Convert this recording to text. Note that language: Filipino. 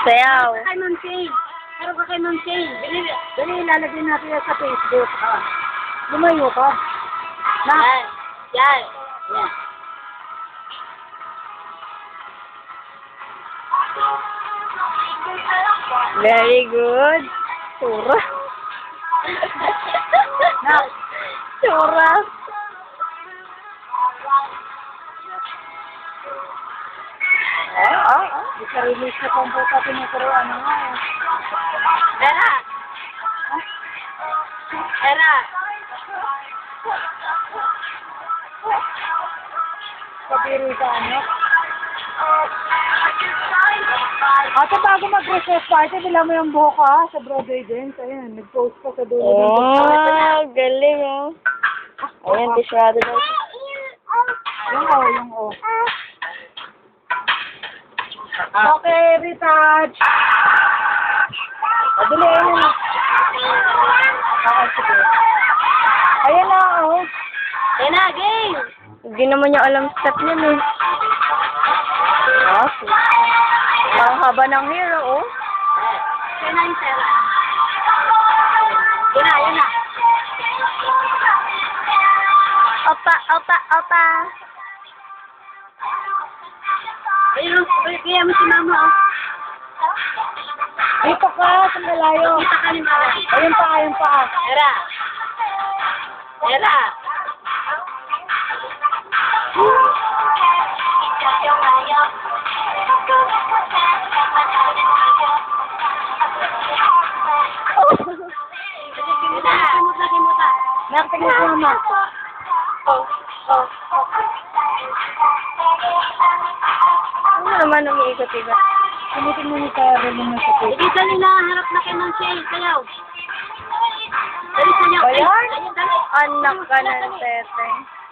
Sayaw. Kay Ma'am Shane. Meron ka kay Ma'am Shane. Dali, ilalagay natin yan sa Facebook. Lumayo ka. Na. Yan. Yan. Very good. Sura. Na. Sura. Di ka release na kung buka pinaturuan na nga eh. Era. Era. Kabiri ka ano? Ate, bago mag-recess party, bila mo yung buhok ha, sa Broadway Dance. Ayan, nag-post ka sa dulo ng Oh, galing oh. Ayan, tisrado daw. Yung O. Okay, retouch. Padali, ayun na. Okay, sige. Ayan na, oh. Ayan na, game! Hindi naman niya alam step niya eh. Okay. Ang haba ng hero, oh. Yan na yung Sarah. Yan na. Opa, opa, opa. Ayun, kaya mo si Mama, oh. Dito ka, sa malayo. Dito ka ni Mama. Ayun pa. Era. Era. Nakita mo si Mama. Ano naman umiikot-ikot? Tinitin mo ni Sarah mo sa Facebook. Hindi dali na, harap na kayo ng Shane, sayaw. Dali sayaw. Ayan. Ayan, dali. Anak ka ng tete.